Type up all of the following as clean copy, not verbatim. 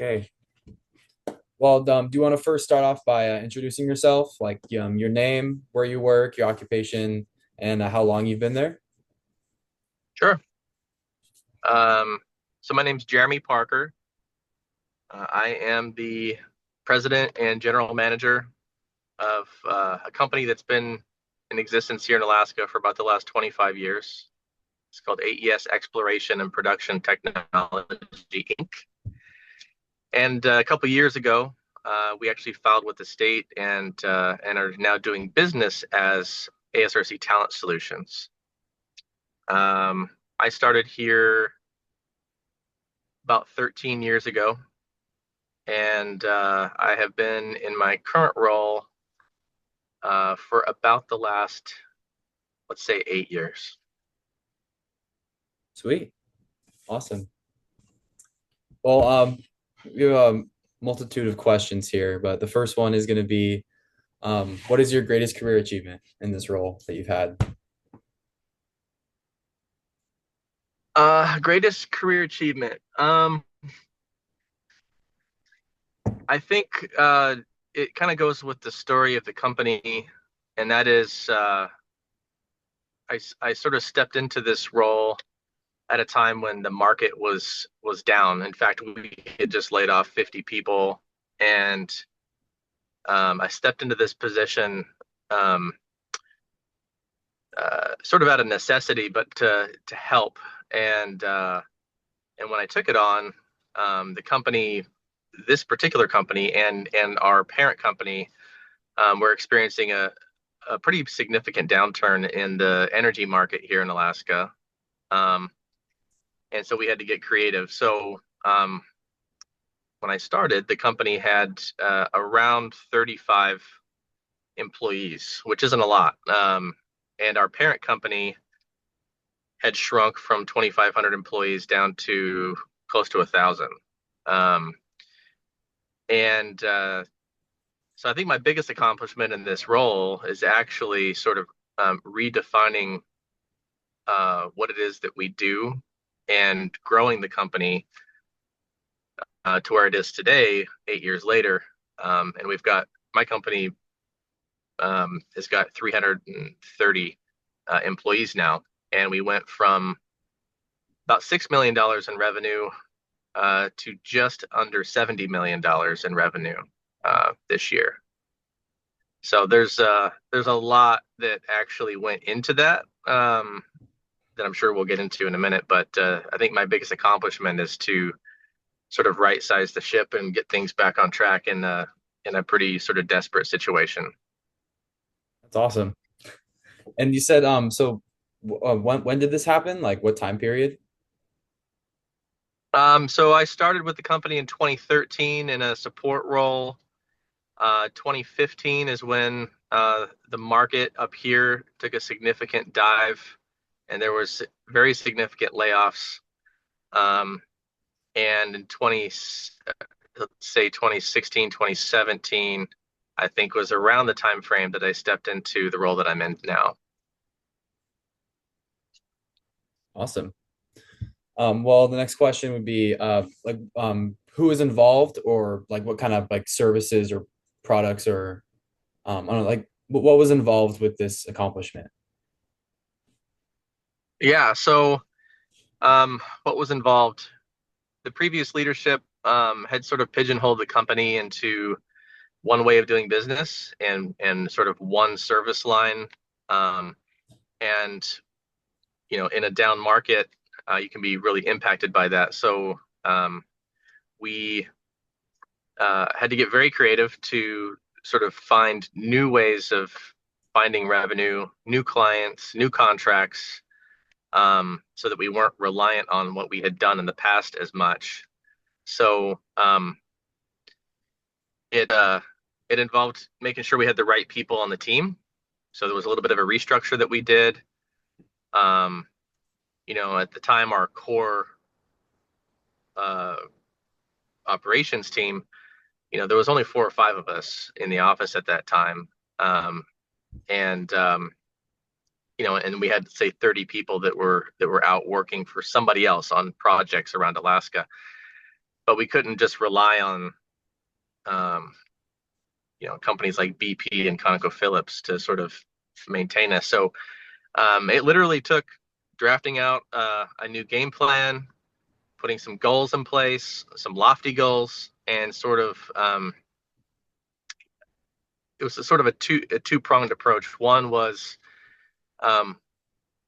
Okay. Well, do you want to first start off by introducing yourself, like your name, where you work, your occupation, and how long you've been there? Sure. Um, so my name's Jeremy Parker. I am the president and general manager of a company that's been in existence here in Alaska for about the last 25 years. It's called AES Exploration and Production Technology Inc. And a couple of years ago, we actually filed with the state and are now doing business as ASRC Talent Solutions. Um, I started here about 13 years ago and I have been in my current role for about the last, let's say, 8 years. Sweet. Awesome. Well, we have a multitude of questions here, but the first one is going to be, what is your greatest career achievement in this role that you've had? Greatest career achievement. I think it kind of goes with the story of the company, and that is I sort of stepped into this role at a time when the market was down. In fact, we had just laid off 50 people, and I stepped into this position um, sort of out of necessity, but to help. And and when I took it on, the company, this particular company, and our parent company, were experiencing a pretty significant downturn in the energy market here in Alaska. Um, and so we had to get creative. So when I started, the company had around 35 employees, which isn't a lot. And our parent company had shrunk from 2,500 employees down to close to 1,000. Um, and so I think my biggest accomplishment in this role is actually sort of redefining what it is that we do and growing the company to where it is today, 8 years later. And we've got my company has got 330 employees now, and we went from about $6 million in revenue to just under $70 million in revenue this year. So there's a lot that actually went into that that I'm sure we'll get into in a minute. But I think my biggest accomplishment is to sort of right size the ship and get things back on track in a pretty sort of desperate situation. That's awesome. And you said, when did this happen? Like what time period? So I started with the company in 2013 in a support role. 2015 is when the market up here took a significant dive, and there was very significant layoffs. Um, and in 20, let's say 2016, 2017, I think was around the time frame that I stepped into the role that I'm in now. Awesome. Well, the next question would be, who is involved, or like what kind of like services or products, or I don't know, like what was involved with this accomplishment? Yeah. So what was involved? The previous leadership had sort of pigeonholed the company into one way of doing business and sort of one service line. Um, and in a down market, you can be really impacted by that. So we had to get very creative to sort of find new ways of finding revenue, new clients, new contracts, so that we weren't reliant on what we had done in the past as much. So it it involved making sure we had the right people on the team. So there was a little bit of a restructure that we did. Um, at the time, our core uh, operations team, there was only 4 or 5 of us in the office at that time. Um, and and we had, say, 30 people that were out working for somebody else on projects around Alaska. but we couldn't just rely on um, companies like BP and ConocoPhillips to sort of maintain us. So it literally took drafting out a new game plan, putting some goals in place, some lofty goals, and sort of it was a sort of a two pronged approach. One was um,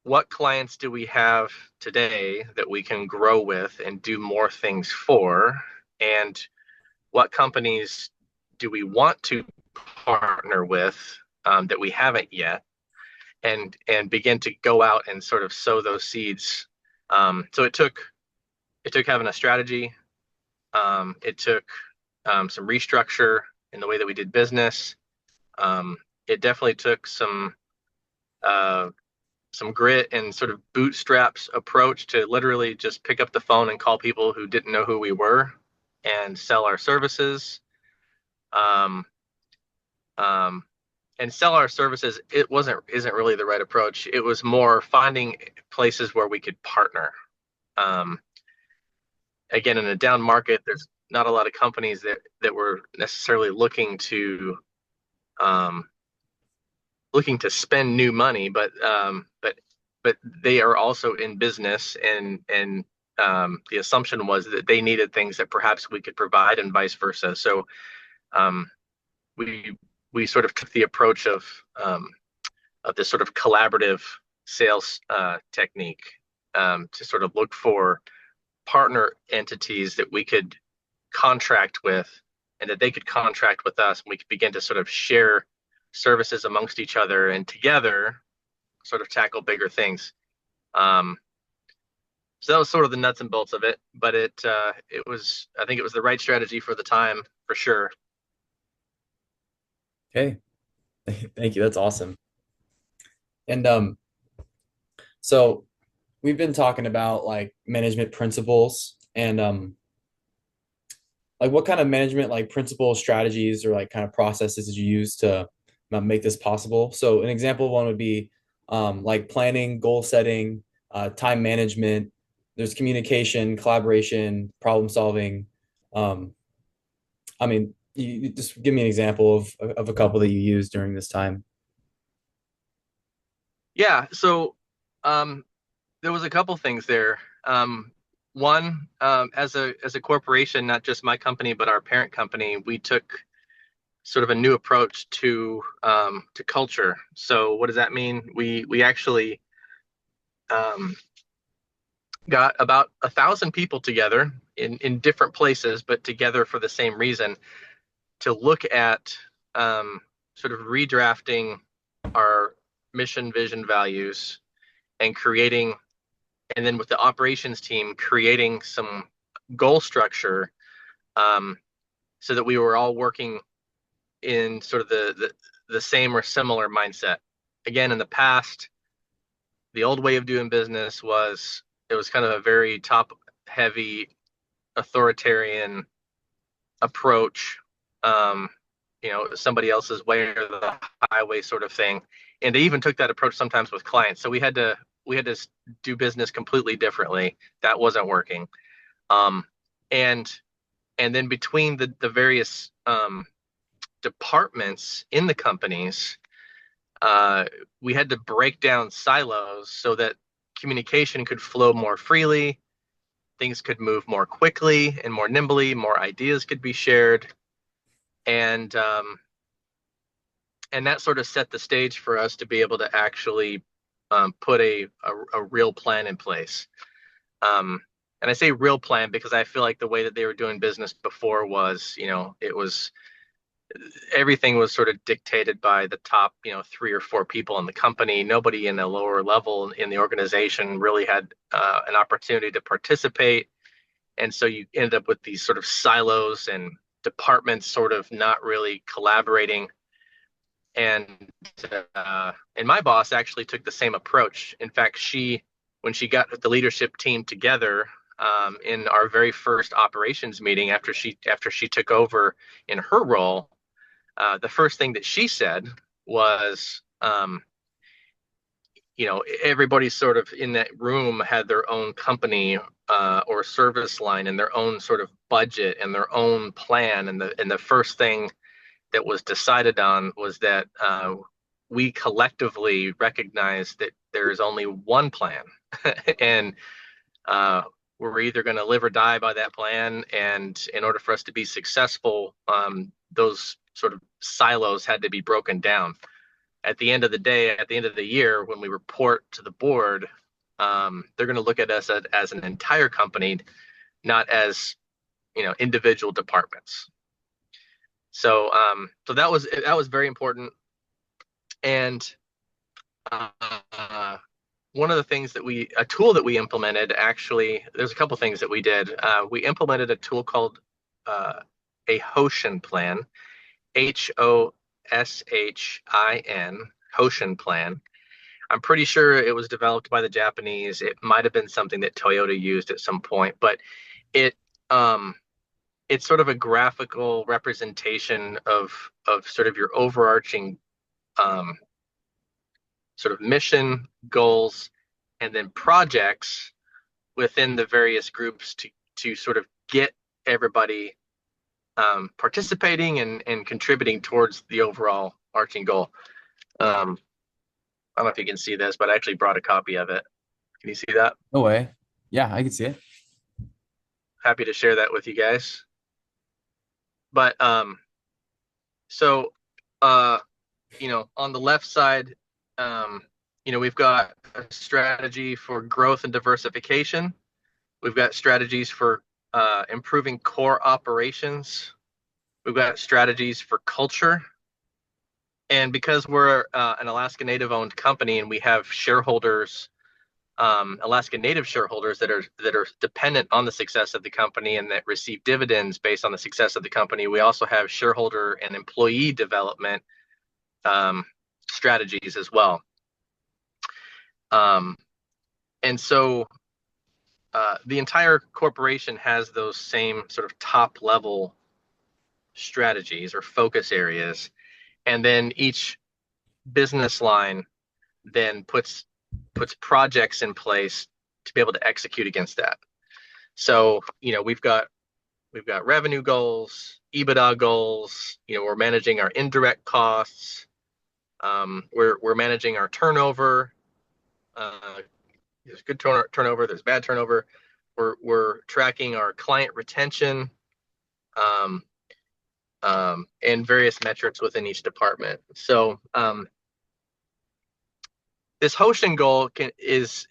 what clients do we have today that we can grow with and do more things for, and what companies do we want to partner with that we haven't yet, and begin to go out and sort of sow those seeds. So it took having a strategy. It took some restructure in the way that we did business. It definitely took uh, some grit and sort of bootstraps approach to literally just pick up the phone and call people who didn't know who we were and sell our services. Um, um, and sell our services, it isn't really the right approach. It was more finding places where we could partner. Um, Again, in a down market, there's not a lot of companies that were necessarily um, looking to spend new money, but they are also in business, and the assumption was that they needed things that perhaps we could provide, and vice versa. So um, we we sort of took the approach of this sort of collaborative sales technique to sort of look for partner entities that we could contract with and that they could contract with us, and we could begin to sort of share services amongst each other and together sort of tackle bigger things. Um, so that was sort of the nuts and bolts of it, but it was, I think it was the right strategy for the time for sure. Okay. Thank you. That's awesome. And so we've been talking about like management principles and like what kind of management like principles, strategies, or like kind of processes did you use to make this possible? So an example one would be like planning, goal setting, time management. There's communication, collaboration, problem solving. Um, I mean, you just give me an example of a couple that you used during this time. Yeah, so um, there was a couple things there. One, as a corporation, not just my company but our parent company, we took sort of a new approach to culture. So what does that mean? We actually um, got about 1,000 people together in different places, but together for the same reason, to look at sort of redrafting our mission, vision, values, and creating, and then with the operations team, creating some goal structure um, so that we were all working in sort of the same or similar mindset. Again, in the past, the old way of doing business was it was kind of a very top heavy authoritarian approach, um, somebody else's way or the highway sort of thing. And they even took that approach sometimes with clients. So we had to do business completely differently. That wasn't working. Um, and and then between the various departments in the companies, uh, we had to break down silos so that communication could flow more freely, things could move more quickly and more nimbly, more ideas could be shared, and and that sort of set the stage for us to be able to actually put a real plan in place. Um, and I say real plan because I feel like the way that they were doing business before was, it was everything was sort of dictated by the top, three or four people in the company. Nobody in a lower level in the organization really had an opportunity to participate. And so you end up with these sort of silos and departments sort of not really collaborating. And and my boss actually took the same approach. In fact, when she got the leadership team together in our very first operations meeting after she took over in her role, the first thing that she said was, everybody sort of in that room had their own company or service line and their own sort of budget and their own plan. And the first thing that was decided on was that we collectively recognize that there is only one plan, and uh, we're either going to live or die by that plan. And in order for us to be successful, those sort of silos had to be broken down. At the end of the day, at the end of the year, when we report to the board, they're going to look at us as an entire company, not as individual departments. So that was very important. And one of the things a tool that we implemented, actually, there's a couple things that we did. We implemented a tool called a Hoshin plan, HOSHIN, Hoshin plan. I'm pretty sure it was developed by the Japanese. It might have been something that Toyota used at some point, but it it's sort of a graphical representation of sort of your overarching sort of mission, goals, and then projects within the various groups to sort of get everybody participating and contributing towards the overall arching goal. I don't know if you can see this, but I actually brought a copy of it. Can you see that? No way. Yeah, I can see it. Happy to share that with you guys. But so on the left side, we've got a strategy for growth and diversification. We've got strategies for improving core operations. We've got strategies for culture. And because we're an Alaska Native owned company and we have shareholders, Alaska Native shareholders that are dependent on the success of the company and that receive dividends based on the success of the company, we also have shareholder and employee development strategies as well. And so the entire corporation has those same sort of top level strategies or focus areas. And then each business line then puts projects in place to be able to execute against that. So, we've got revenue goals, EBITDA goals, we're managing our indirect costs. We're managing our turnover. There's good turnover, there's bad turnover. We're tracking our client retention, and various metrics within each department. So this Hoshin goal this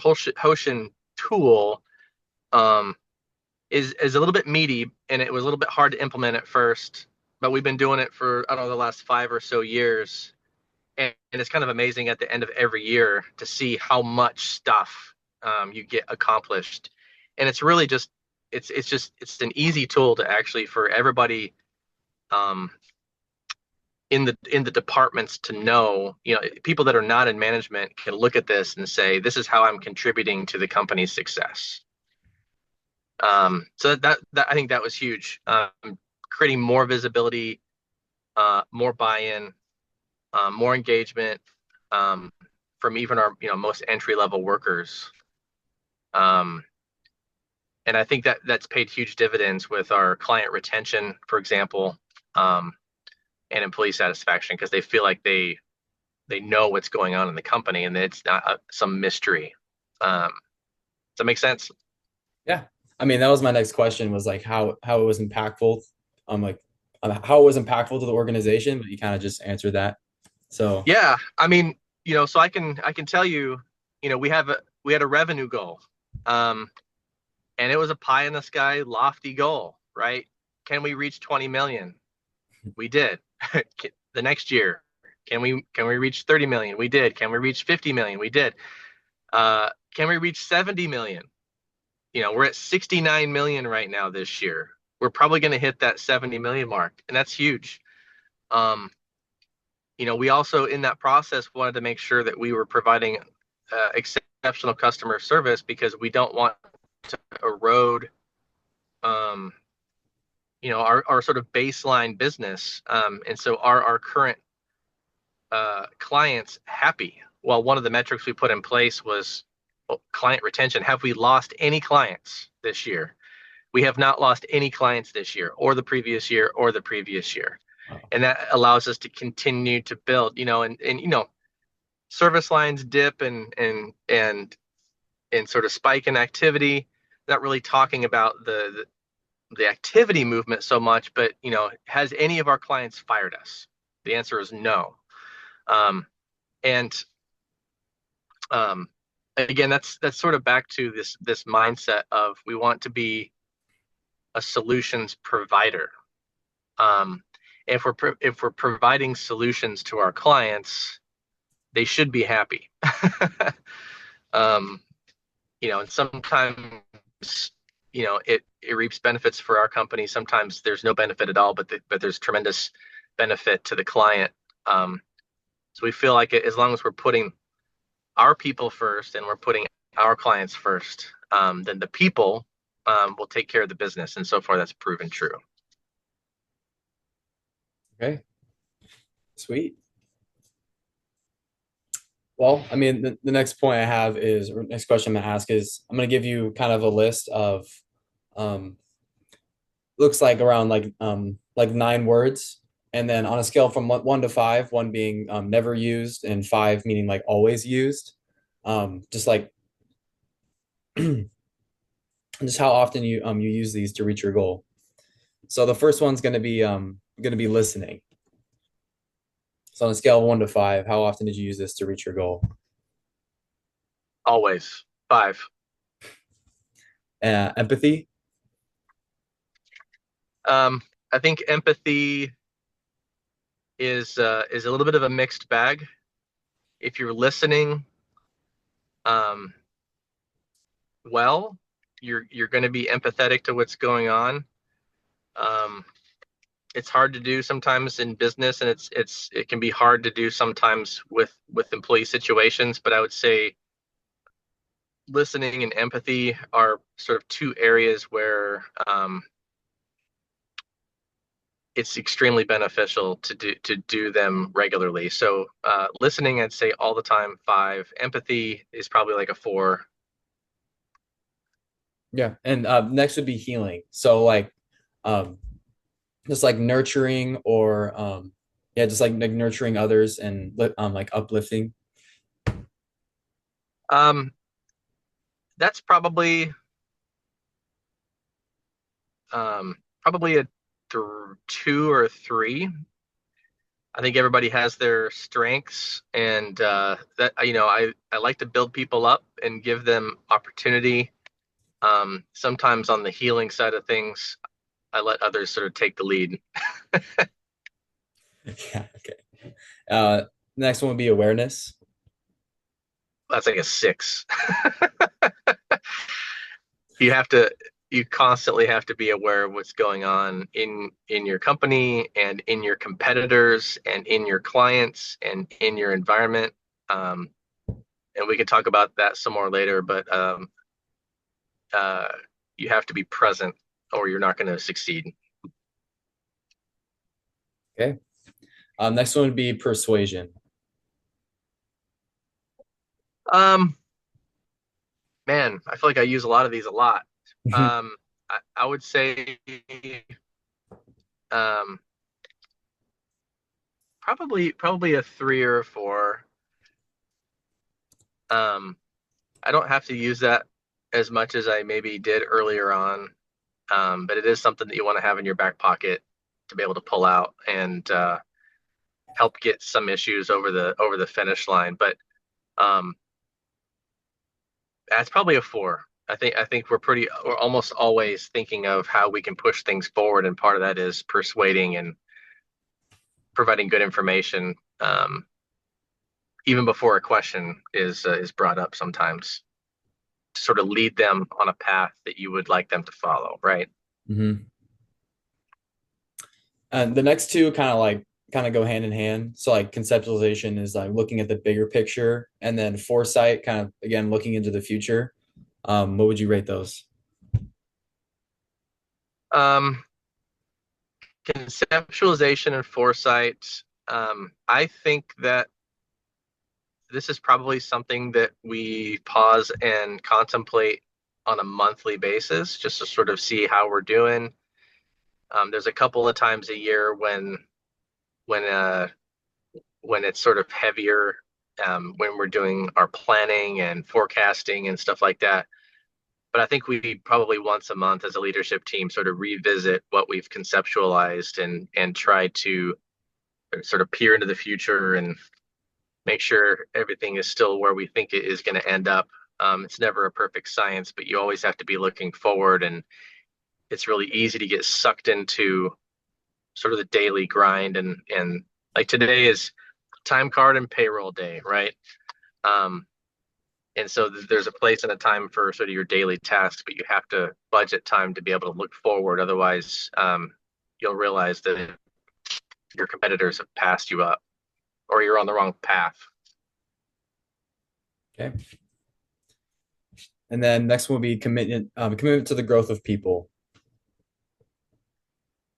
Hoshin tool is a little bit meaty, and it was a little bit hard to implement at first, but we've been doing it for, I don't know, the last 5 or so years. And it's kind of amazing at the end of every year to see how much stuff you get accomplished. And it's really just, it's an easy tool to actually for everybody in the departments to know, people that are not in management can look at this and say, this is how I'm contributing to the company's success. So that I think that was huge. Creating more visibility, more buy-in, more engagement from even our most entry-level workers. And I think that's paid huge dividends with our client retention, for example, and employee satisfaction, because they feel like they know what's going on in the company and it's not some mystery. Does that make sense? Yeah. I mean, that was my next question, was like how it was impactful. How it was impactful to the organization, but you kind of just answered that. So yeah, I mean, so I can tell you, we had a revenue goal, and it was a pie in the sky, lofty goal, right? Can we reach 20 million? We did. The next year, can we reach 30 million? We did. Can we reach 50 million? We did. Can we reach 70 million? We're at 69 million right now this year. We're probably going to hit that 70 million mark, and that's huge. We also, in that process, wanted to make sure that we were providing exceptional customer service, because we don't want to erode our sort of baseline business. And so our current clients happy? well, one of the metrics we put in place was client retention. Have we lost any clients this year? We have not lost any clients this year or the previous year or the previous year. Wow. And that allows us to continue to build, and service lines dip and sort of spike in activity. Not really talking about the activity movement so much, but has any of our clients fired us? The answer is no. And again, that's sort of back to this mindset of we want to be a solutions provider. Um, if we're providing solutions to our clients, they should be happy. um, and sometimes it reaps benefits for our company. Sometimes there's no benefit at all, but there's tremendous benefit to the client. So we feel like as long as we're putting our people first and we're putting our clients first, then the people will take care of the business. And so far, that's proven true. Okay, sweet. Well, I mean, the next point I have is, or next question I'm gonna ask is, I'm gonna give you kind of a list of, um, looks like around like 9 words, and then on a scale from one to five, one being never used and five meaning like always used, just like just how often you use these to reach your goal. So the first one's gonna be listening. So on a scale of one to five, how often did you use this to reach your goal? Always 5. Empathy. I think empathy is a little bit of a mixed bag. If you're listening, um, well, you're going to be empathetic to what's going on. Um, it's hard to do sometimes in business, and it can be hard to do sometimes with employee situations. But I would say listening and empathy are sort of two areas where it's extremely beneficial to do them regularly. So listening, I'd say all the time 5. Empathy is probably like a 4. Yeah. And next would be healing. So like um just like nurturing or yeah, just like nurturing others and like uplifting. Um, that's probably a 2 or 3. I think everybody has their strengths, and that I like to build people up and give them opportunity. Sometimes on the healing side of things, I let others sort of take the lead. Yeah, okay. Next one would be awareness. That's like a 6. you have to you constantly have to be aware of what's going on in your company and in your competitors and in your clients and in your environment. And we can talk about that some more later, but uh, you have to be present or you're not going to succeed. Okay. Next one would be persuasion. um Man, I feel like I use a lot of these a lot. I would say um probably a 3 or a 4. um I don't have to use that as much as I maybe did earlier on, but it is something that you want to have in your back pocket to be able to pull out and help get some issues over the finish line. But um, that's probably a 4. I think we're almost always thinking of how we can push things forward, and part of that is persuading and providing good information, even before a question is brought up. Sometimes to sort of lead them on a path that you would like them to follow, right? Hmm. And the next two kind of go hand in hand. So like conceptualization is like looking at the bigger picture, and then foresight kind of again looking into the future. What would you rate those? Um, Conceptualization and foresight. I think that this is probably something that we pause and contemplate on a monthly basis just to sort of see how we're doing. There's a couple of times a year when uh, when it's sort of heavier, when we're doing our planning and forecasting and stuff like that. But I think we probably once a month as a leadership team sort of revisit what we've conceptualized and try to sort of peer into the future and make sure everything is still where we think it is going to end up. It's never a perfect science, but you always have to be looking forward, and it's really easy to get sucked into sort of the daily grind. And like today is time card and payroll day, right? Um, and so there's a place and a time for sort of your daily tasks, but you have to budget time to be able to look forward. Otherwise, you'll realize that your competitors have passed you up or you're on the wrong path. Okay. And then next one will be commitment to the growth of people.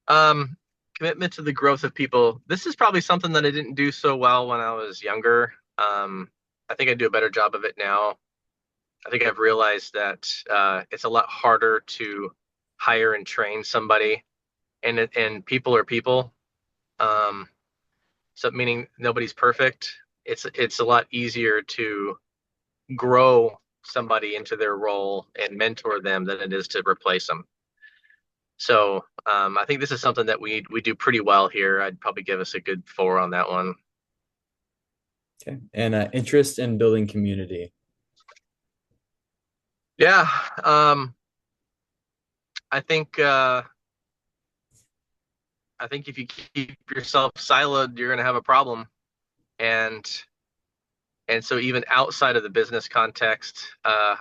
Um, Commitment to the growth of people. This is probably something that I didn't do so well when I was younger. I think I do a better job of it now. I think I've realized that it's a lot harder to hire and train somebody, and people are people. Um, so meaning nobody's perfect. It's a lot easier to grow somebody into their role and mentor them than it is to replace them. So I think this is something that we do pretty well here. I'd probably give us a good 4 on that one. Okay. And interest in building community. Yeah, I think I think if you keep yourself siloed, you're going to have a problem. And and so even outside of the business context, I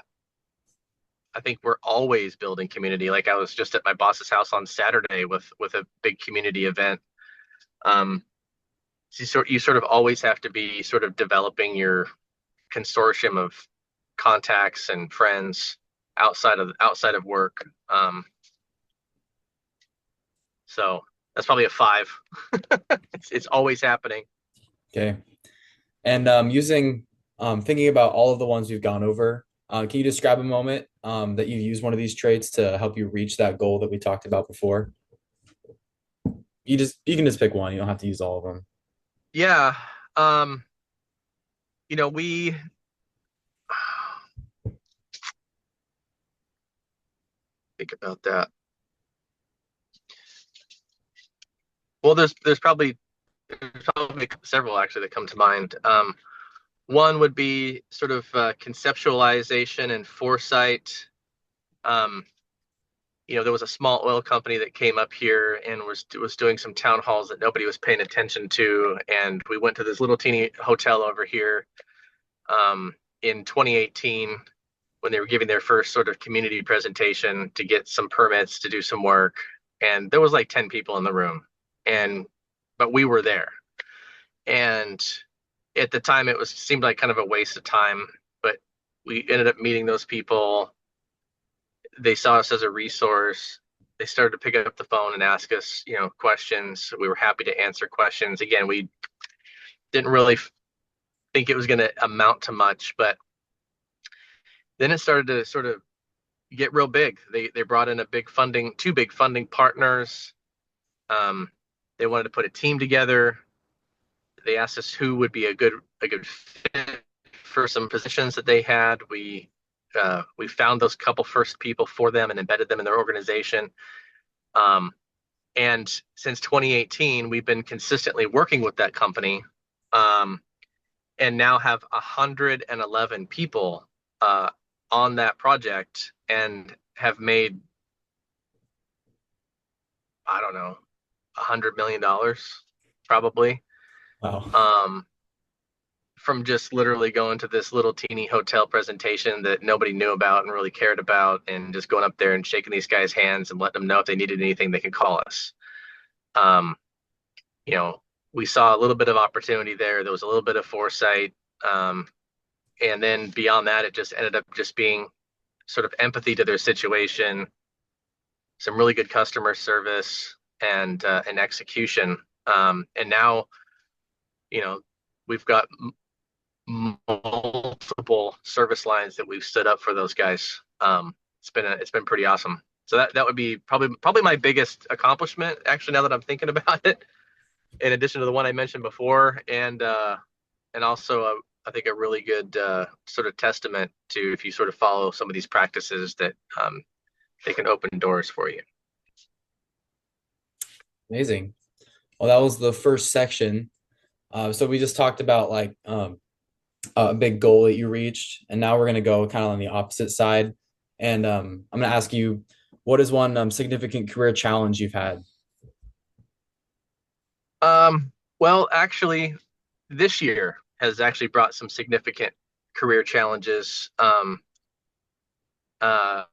think we're always building community. Like I was just at my boss's house on Saturday with a big community event. Um, so you sort of always have to be sort of developing your consortium of contacts and friends outside of work. So that's probably a 5. It's always happening. Okay. And thinking about all of the ones we've gone over, can you describe a moment that you've used one of these traits to help you reach that goal that we talked about before? You can just pick one. You don't have to use all of them. Yeah. Um, we think about that. Well, there's probably several actually that come to mind. One would be sort of conceptualization and foresight. Um, there was a small oil company that came up here and was doing some town halls that nobody was paying attention to, and we went to this little teeny hotel over here in 2018 when they were giving their first sort of community presentation to get some permits to do some work, and there was like 10 people in the room, and but we were there, and at the time it was seemed like kind of a waste of time, but we ended up meeting those people. They saw us as a resource. They started to pick up the phone and ask us, questions. We were happy to answer questions. Again, we didn't really think it was going to amount to much, but then it started to sort of get real big. They brought in two big funding partners. Um, they wanted to put a team together. They asked us who would be a good fit for some positions that they had. We found those couple first people for them and embedded them in their organization. And since 2018, we've been consistently working with that company, and now have 111 people on that project and have made, I don't know, $100 million probably. Wow. From just literally going to this little teeny hotel presentation that nobody knew about and really cared about, and just going up there and shaking these guys' hands and letting them know if they needed anything, they could call us. Um, we saw a little bit of opportunity there. There was a little bit of foresight. And then beyond that, it just ended up just being sort of empathy to their situation, some really good customer service, and execution. And now, we've got multiple service lines that we've stood up for those guys. It's been pretty awesome. So that would be probably my biggest accomplishment, actually, now that I'm thinking about it, in addition to the one I mentioned before, and also I think a really good sort of testament to, if you sort of follow some of these practices, that they can open doors for you. Amazing. Well, that was the first section. So we just talked about like a big goal that you reached, and now we're gonna go kind of on the opposite side. And I'm gonna ask you, what is one significant career challenge you've had? Well, actually, this year has actually brought some significant career challenges. Uh, I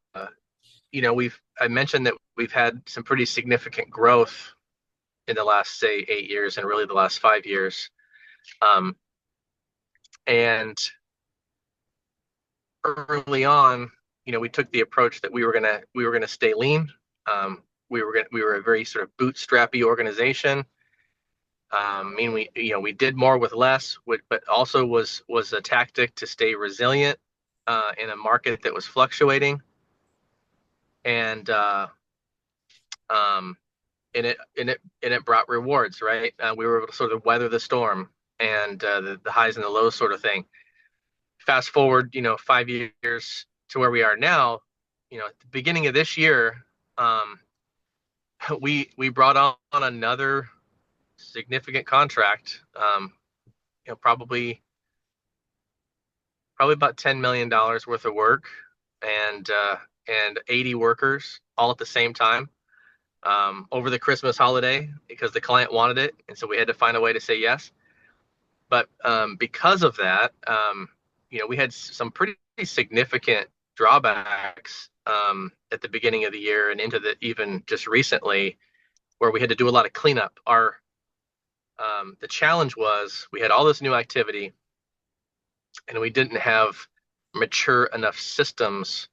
mentioned that we've had some pretty significant growth in the last, say, 8 years, and really the last 5 years. Um, and early on, we took the approach that we were gonna stay lean. We were a very sort of bootstrappy organization. We did more with less, but also was a tactic to stay resilient in a market that was fluctuating, and um, and it brought rewards, right? We were able to sort of weather the storm, and the highs and the lows sort of thing. Fast forward, 5 years to where we are now. At the beginning of this year, um, we brought on another significant contract. Probably about $10 million worth of work, and 80 workers all at the same time, over the Christmas holiday, because the client wanted it, and so we had to find a way to say yes. But because of that, we had some pretty significant drawbacks at the beginning of the year and into the even just recently, where we had to do a lot of cleanup. The challenge was we had all this new activity, and we didn't have mature enough systems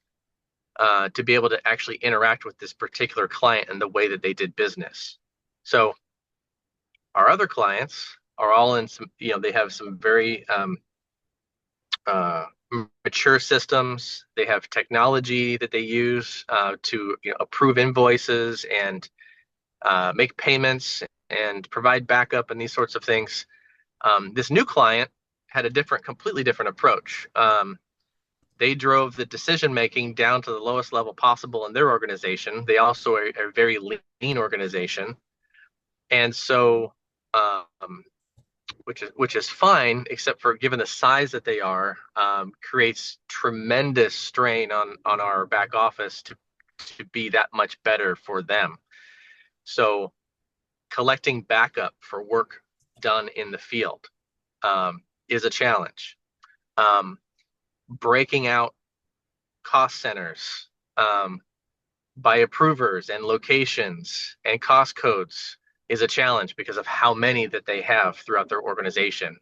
to be able to actually interact with this particular client and the way that they did business. So our other clients are all in some, they have some very uh, mature systems. They have technology that they use to approve invoices and make payments and provide backup and these sorts of things. This new client had a completely different approach. They drove the decision making down to the lowest level possible in their organization. They also are a very lean organization, and so which is fine, except for, given the size that they are, creates tremendous strain on our back office to be that much better for them. So collecting backup for work done in the field is a challenge. Breaking out cost centers by approvers and locations and cost codes is a challenge because of how many that they have throughout their organization.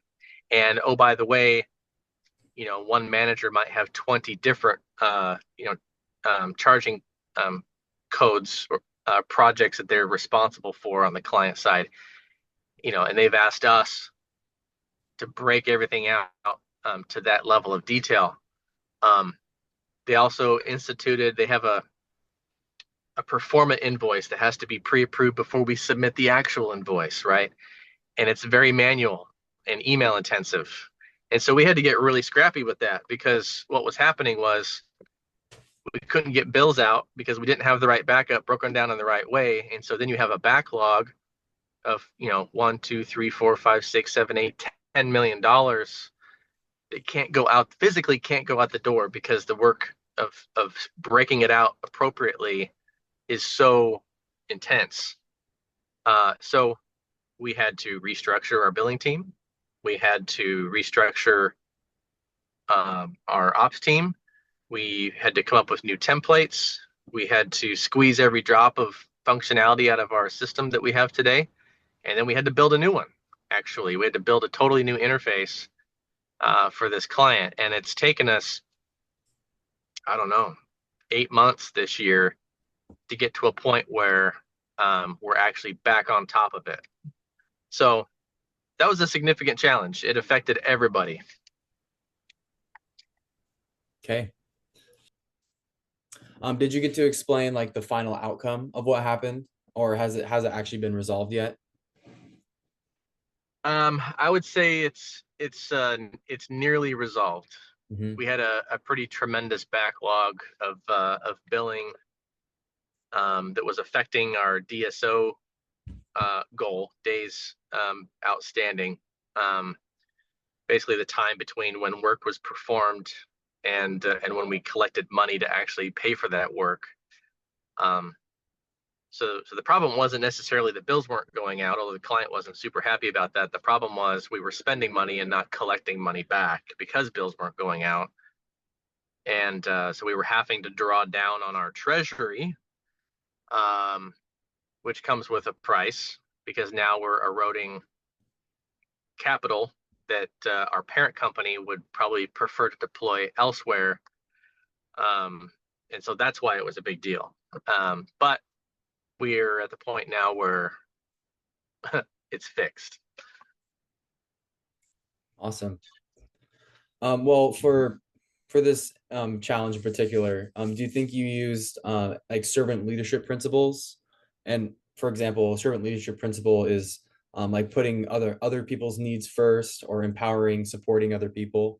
And oh, by the way, one manager might have 20 different charging codes or projects that they're responsible for on the client side. And they've asked us to break everything out to that level of detail. They also they have a performa invoice that has to be pre-approved before we submit the actual invoice, right? And it's very manual and email intensive. And so we had to get really scrappy with that, because what was happening was we couldn't get bills out because we didn't have the right backup broken down in the right way. And so then you have a backlog of, $1, 2, 3, 4, 5, 6, 7, 8, $10 million that physically can't go out the door, because the work of breaking it out appropriately is so intense. So we had to restructure our billing team. We had to restructure our ops team. We had to come up with new templates. We had to squeeze every drop of functionality out of our system that we have today. And then we had to build a new one. Actually, we had to build a totally new interface for this client. And it's taken us, I don't know, 8 months this year to get to a point where we're actually back on top of it. So that was a significant challenge. It affected everybody. Okay. Did you get to explain like the final outcome of what happened, or has it actually been resolved yet? I would say it's nearly resolved. Hmm. We had a pretty tremendous backlog of billing that was affecting our DSO goal, days outstanding. Um, Basically, the time between when work was performed and when we collected money to actually pay for that work. Um, so the problem wasn't necessarily the bills weren't going out, although the client wasn't super happy about that. The problem was we were spending money and not collecting money back because bills weren't going out. And so we were having to draw down on our treasury, um, which comes with a price because now we're eroding capital that our parent company would probably prefer to deploy elsewhere. Um, and so that's why it was a big deal. But we're at the point now where it's fixed. Awesome. Well, for this challenge in particular, do you think you used like servant leadership principles? And for example, servant leadership principle is like putting other people's needs first, or empowering, supporting other people.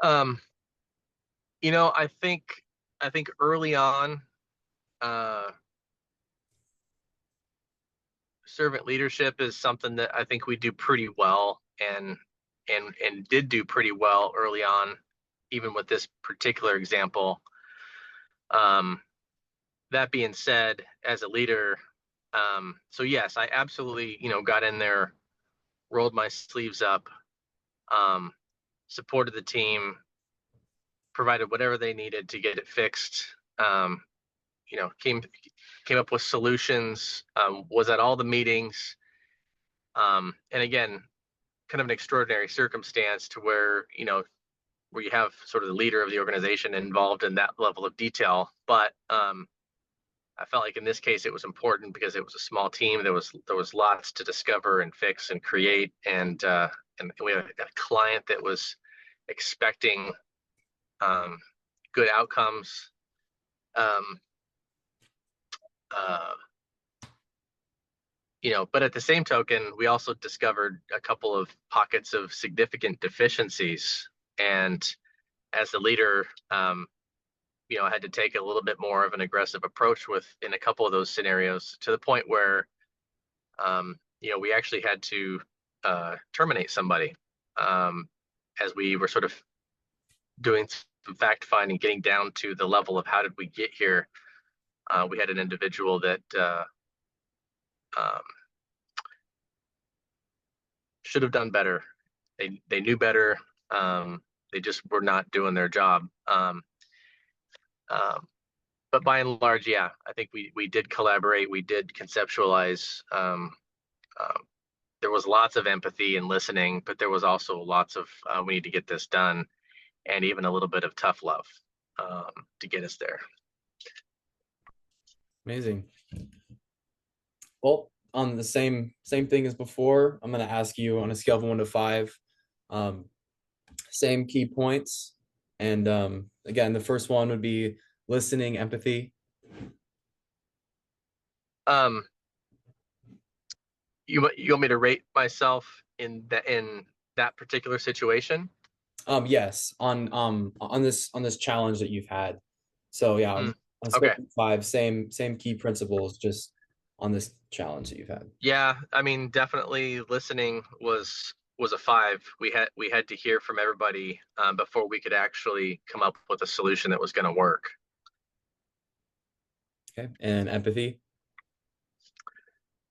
Um, I think early on, uh, servant leadership is something that I think we do pretty well and did do pretty well early on, even with this particular example. Um, that being said, as a leader, so yes, I absolutely, got in there, rolled my sleeves up, um, supported the team, provided whatever they needed to get it fixed. Came up with solutions, was at all the meetings, and again, kind of an extraordinary circumstance to where you have sort of the leader of the organization involved in that level of detail. But I felt like in this case it was important because it was a small team. There was lots to discover and fix and create, and we had a client that was expecting um, good outcomes. Um, uh, but at the same token, we also discovered a couple of pockets of significant deficiencies. And as the leader, I had to take a little bit more of an aggressive approach in a couple of those scenarios to the point where, we actually had to terminate somebody as we were sort of doing some fact finding, getting down to the level of how did we get here. We had an individual that um, should have done better. They knew better. They just were not doing their job. Um, but by and large, yeah, I think we did collaborate. We did conceptualize. Um, there was lots of empathy and listening, but there was also lots of we need to get this done, and even a little bit of tough love to get us there. Amazing. Well, on the same thing as before, I'm going to ask you on a scale of 1 to 5, um, same key points. And again, the first one would be listening, empathy. Um, you want me to rate myself in that particular situation? Yes, on this challenge that you've had. So yeah, Mm, on scale okay. of 5, same key principles, just on this challenge that you've had. Yeah, I mean, definitely listening was a 5. We had to hear from everybody before we could actually come up with a solution that was going to work. Okay, and empathy.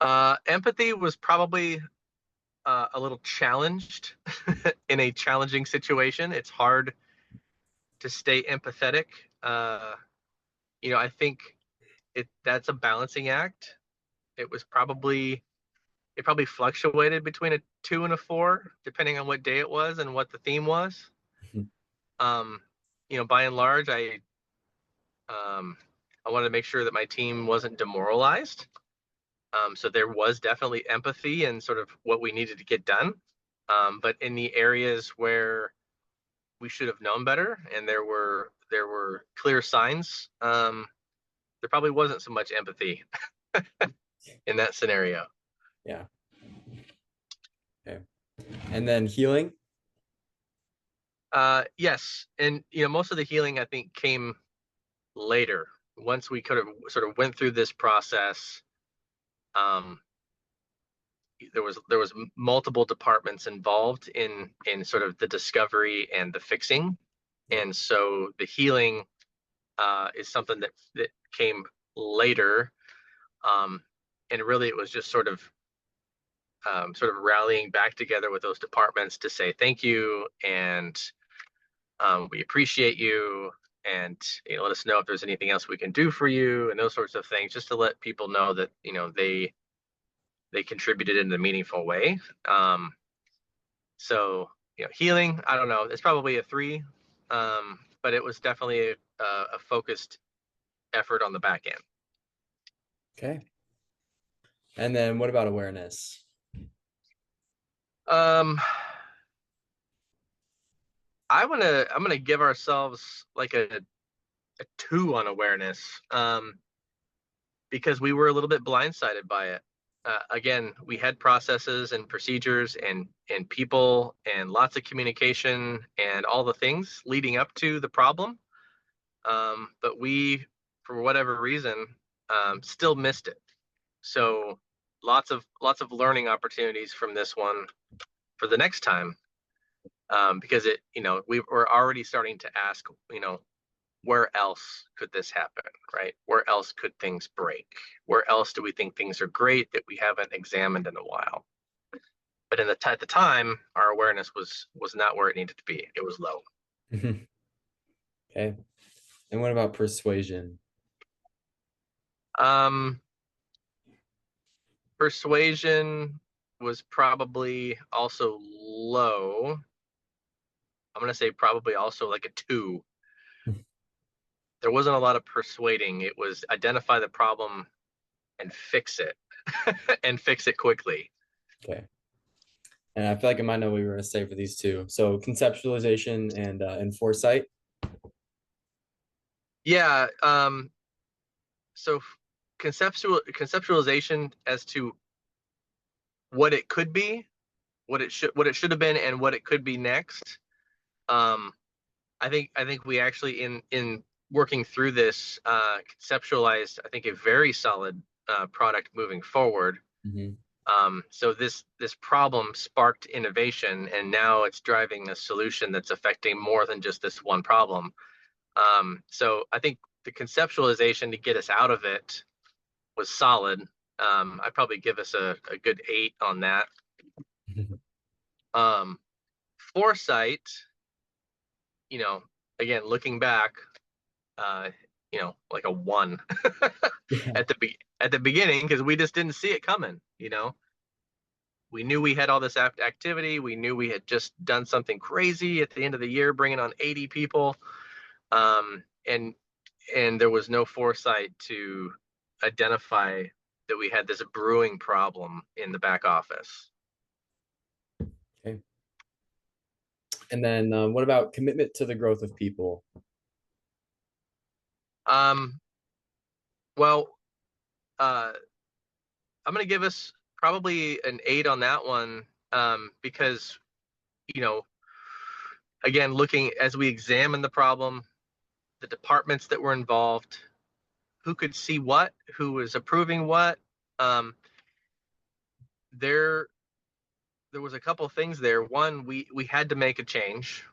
Empathy was probably a little challenged in a challenging situation. It's hard to stay empathetic. I think that's a balancing act. It probably fluctuated between a 2 and a 4, depending on what day it was and what the theme was. Um, by and large, um, I wanted to make sure that my team wasn't demoralized. So there was definitely empathy and sort of what we needed to get done. But in the areas where we should have known better, and there were clear signs. There probably wasn't so much empathy in that scenario. Yeah. Okay. And then healing. Yes, and most of the healing I think came later once we could have sort of went through this process. Um, there was multiple departments involved in sort of the discovery and the fixing, Yeah. and so the healing is something that came later. Um, and really, it was just sort of rallying back together with those departments to say thank you, and we appreciate you, and let us know if there's anything else we can do for you, and those sorts of things, just to let people know that they contributed in a meaningful way. So healing, I don't know, it's probably a three, but it was definitely a focused effort on the back end. Okay. And then what about awareness? Um, I'm gonna give ourselves like a two on awareness, because we were a little bit blindsided by it. Again, we had processes and procedures and people and lots of communication and all the things leading up to the problem, but we, for whatever reason, still missed it. So lots of learning opportunities from this one for the next time, because we were already starting to ask, where else could this happen, right? Where else could things break? Where else do we think things are great that we haven't examined in a while? But at the time, our awareness was not where it needed to be. It was low. Okay. And what about persuasion? Um, Persuasion was probably also low. I'm gonna say probably also like a two. There wasn't a lot of persuading. It was identify the problem and fix it, and fix it quickly. Okay. And I feel like I might know what we were going to say for these two. So conceptualization and foresight. Yeah. So conceptualization as to what it could be, what it should have been, and what it could be next. Um, I think we actually in working through this, conceptualized, I think, a very solid product moving forward. Hmm. So this problem sparked innovation, and now it's driving a solution that's affecting more than just this one problem. So I think the conceptualization to get us out of it was solid. I'd probably give us a good eight on that. Um, Foresight, you know, again, looking back, like a one Yeah. at the beginning, because we just didn't see it coming. We knew we had all this activity. We knew we had just done something crazy at the end of the year, bringing on 80 people, and there was no foresight to identify that we had this brewing problem in the back office. Okay. And then what about commitment to the growth of people? Um, well, uh, I'm going to give us probably an eight on that one, because, you know, again, looking as we examine the problem, the departments that were involved, who could see what, who was approving what. Um, there, there was a couple of things there. One, we had to make a change,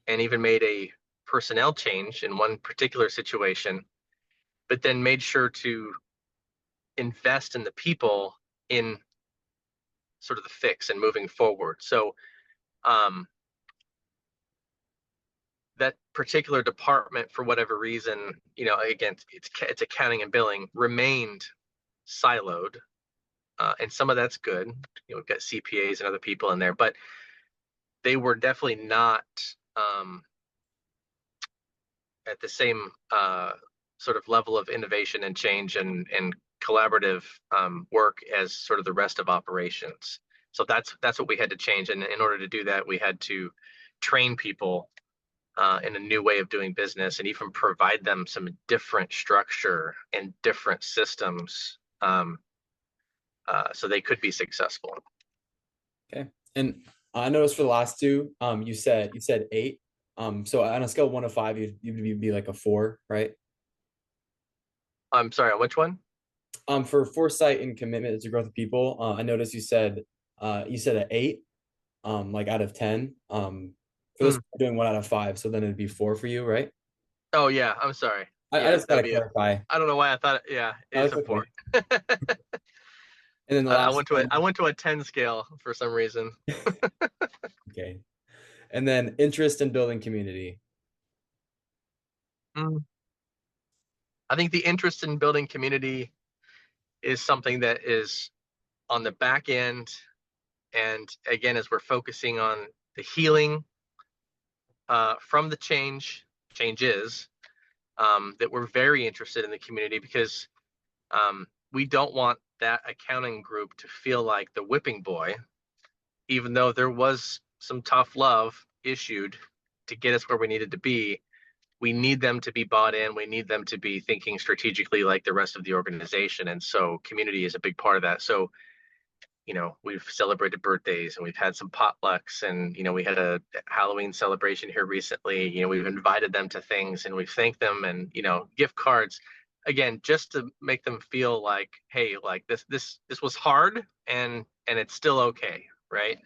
and even made a personnel change in one particular situation, but then made sure to invest in the people in sort of the fix and moving forward. So, um, that particular department, for whatever reason, again, it's accounting and billing, remained siloed, and some of that's good. We've got CPAs and other people in there, but they were definitely not, at the same sort of level of innovation and change and collaborative work as sort of the rest of operations. So that's what we had to change, and in order to do that, we had to train people in a new way of doing business, and even provide them some different structure and different systems, so they could be successful. Okay. And I noticed for the last two, you said eight. So on a scale of 1 to 5, you'd be like a 4, right? I'm sorry, which one? For foresight and commitment to growth of people, I noticed you said an 8, like out of 10. For this, Hmm. we're doing 1 out of 5, so then it'd be 4 for you, right? Oh yeah, I'm sorry. I Yeah, just that'd gotta be a. clarify. I don't know why I thought. Yeah, No, it's that's a four. okay. And then the I last went to a I one, went to a 10 scale for some reason. okay. And then interest in building community. Hmm. I think the interest in building community is something that is on the back end, and again, as we're focusing on the healing from the changes, that we're very interested in the community because we don't want that accounting group to feel like the whipping boy, even though there was some tough love issued to get us where we needed to be. We need them to be bought in. We need them to be thinking strategically like the rest of the organization. And so community is a big part of that. So, we've celebrated birthdays and we've had some potlucks, and, we had a Halloween celebration here recently. We've invited them to things and we've thanked them, and, gift cards, again, just to make them feel like, hey, like this was hard, and it's still okay. Right.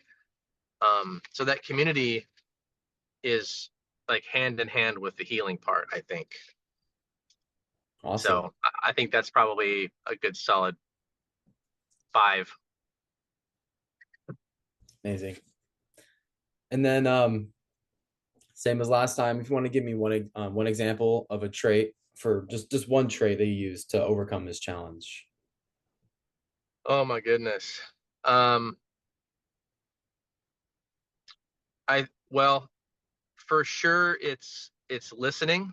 So that community is like hand in hand with the healing part, I think. Awesome. So I think that's probably a good solid five. Amazing. And then same as last time, if you want to give me one example of a trait for just one trait that you use to overcome this challenge. Oh my goodness. Um, well, for sure it's listening,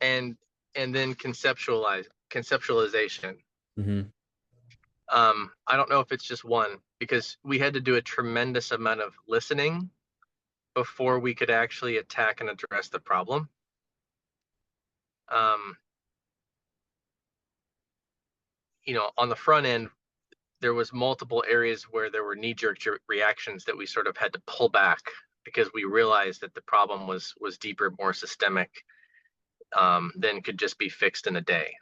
and then conceptualization. Hmm. I don't know if it's just one, because we had to do a tremendous amount of listening before we could actually attack and address the problem. Um, on the front end, there was multiple areas where there were knee-jerk reactions that we sort of had to pull back because we realized that the problem was deeper, more systemic, than could just be fixed in a day.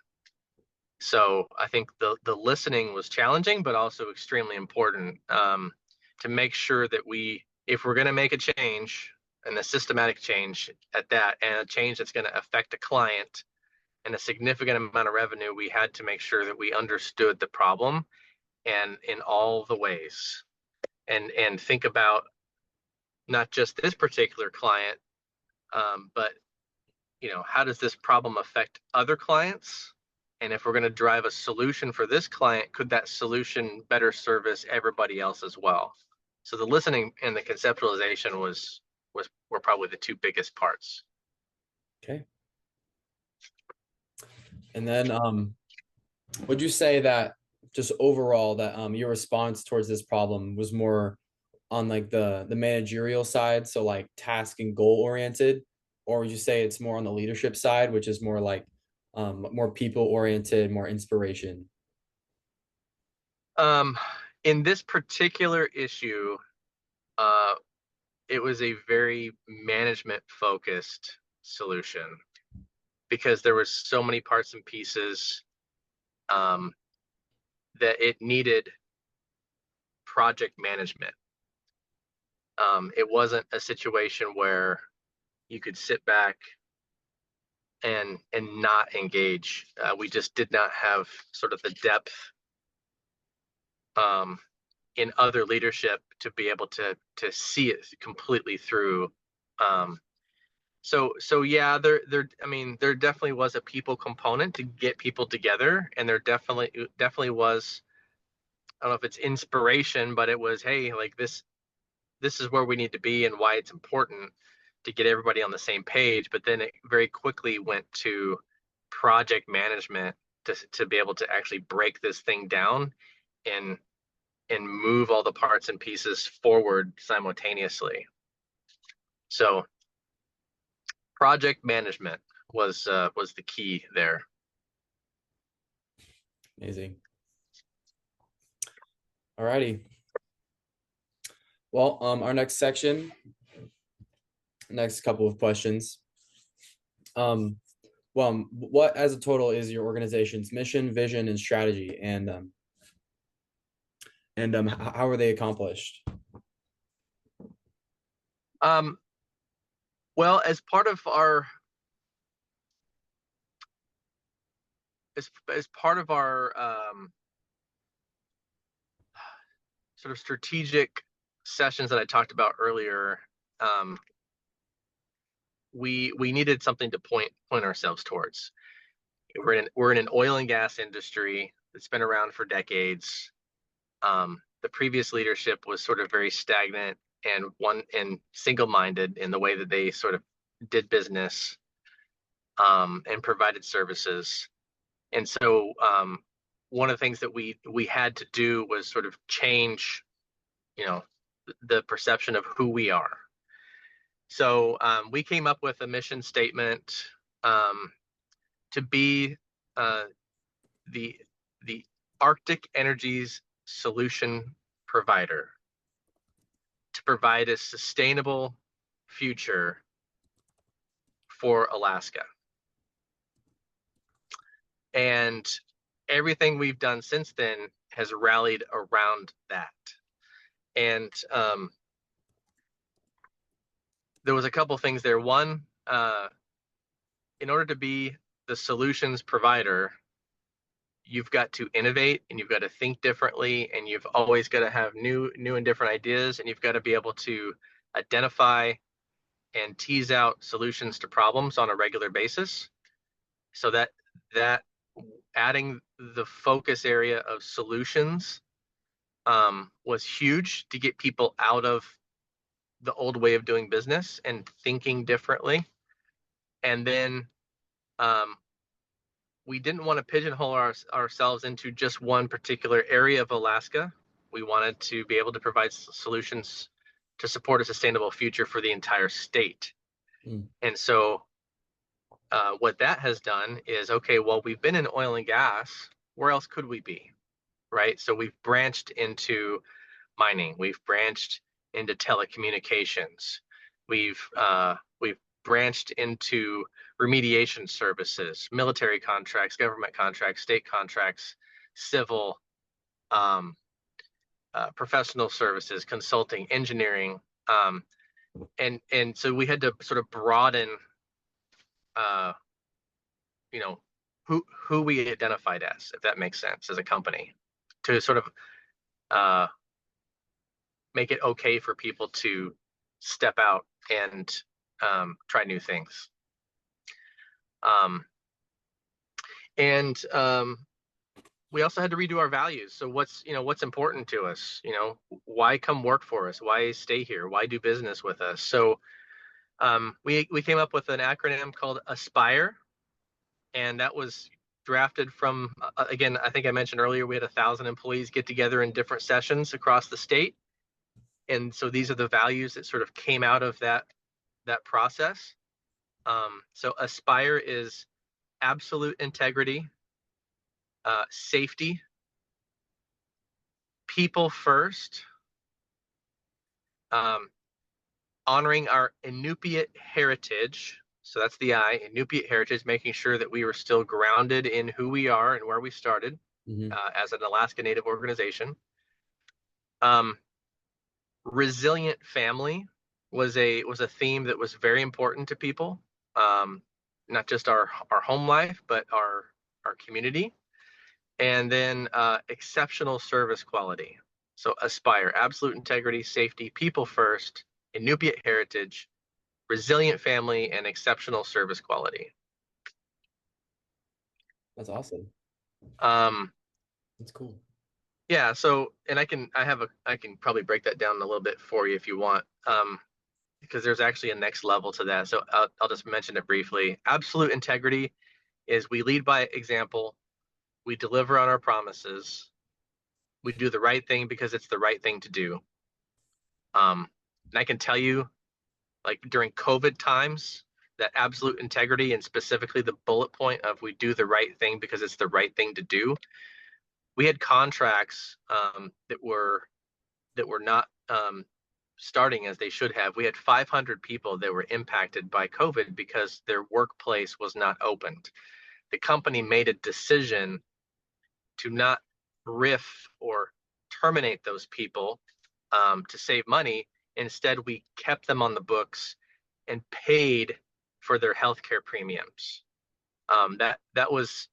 So I think the listening was challenging, but also extremely important, to make sure that if we're going to make a change, and a systematic change at that, and a change that's going to affect a client and a significant amount of revenue, we had to make sure that we understood the problem and in all the ways, and think about not just this particular client, but how does this problem affect other clients, and if we're going to drive a solution for this client, could that solution better service everybody else as well? So the listening and the conceptualization were probably the two biggest parts. Okay. And then would you say that just overall that your response towards this problem was more on like the managerial side, so like task and goal oriented, or would you say it's more on the leadership side, which is more like more people oriented, more inspiration? um, in this particular issue, uh, it was a very management focused solution because there was so many parts and pieces, um, that it needed project management. It wasn't a situation where you could sit back and not engage. We just did not have sort of the depth, um, in other leadership to be able to see it completely through. Um, so yeah, I mean, there definitely was a people component to get people together, and there definitely was. I don't know if it's inspiration, but it was, hey, like this is where we need to be and why it's important to get everybody on the same page. But then it very quickly went to project management to be able to actually break this thing down and move all the parts and pieces forward simultaneously. So project management was the key there. Amazing. Alrighty. Well, our next section, next couple of questions. Well, what as a total is your organization's mission, vision, and strategy, and how are they accomplished? Um, well, as part of our sort of strategic sessions that I talked about earlier, um, we needed something to point ourselves towards. We're in an oil and gas industry that's been around for decades. The previous leadership was sort of very stagnant and single-minded in the way that they sort of did business, and provided services. And so one of the things that we had to do was sort of change, you know, the perception of who we are. So we came up with a mission statement, to be uh, the the Arctic Energy's solution provider, to provide a sustainable future for Alaska. And everything we've done since then has rallied around that. And there was a couple things there. One, in order to be the solutions provider, you've got to innovate and you've got to think differently, and you've always got to have new and different ideas, and you've got to be able to identify and tease out solutions to problems on a regular basis. So that adding the focus area of solutions was huge to get people out of the old way of doing business and thinking differently. And then we didn't want to pigeonhole ourselves into just one particular area of Alaska. We wanted to be able to provide solutions to support a sustainable future for the entire state. Mm. And so what that has done is, okay, well, we've been in oil and gas. Where else could we be? Right? So we've branched into mining. We've branched into telecommunications. We've branched into remediation services, military contracts, government contracts, state contracts, civil, professional services, consulting, engineering, and so we had to sort of broaden, uh, you know, who we identified as, if that makes sense, as a company, to sort of make it okay for people to step out and try new things. And we also had to redo our values. So what's important to us? Why come work for us? Why stay here? Why do business with us? So we came up with an acronym called ASPIRE, and that was drafted from, again, I think I mentioned earlier, we had 1,000 employees get together in different sessions across the state. And so these are the values that sort of came out of that process. So ASPIRE is absolute integrity, safety, people first, honoring our Inupiat heritage. So that's the I, Inupiat heritage, making sure that we were still grounded in who we are and where we started, as an Alaska Native organization. Resilient family was a theme that was very important to people, not just our home life, but our community. And then exceptional service quality. So ASPIRE, absolute integrity, safety, people first, Inupiat heritage, resilient family, and exceptional service quality. That's awesome. That's cool. Yeah. So, and I can probably break that down a little bit for you if you want, because there's actually a next level to that. So I'll just mention it briefly. Absolute integrity is we lead by example. We deliver on our promises. We do the right thing because it's the right thing to do. And I can tell you like during COVID times, that absolute integrity and specifically the bullet point of we do the right thing because it's the right thing to do. We had contracts that were not starting as they should have. We had 500 people that were impacted by COVID because their workplace was not opened. The company made a decision to not riff or terminate those people to save money. Instead, we kept them on the books and paid for their healthcare premiums. That was,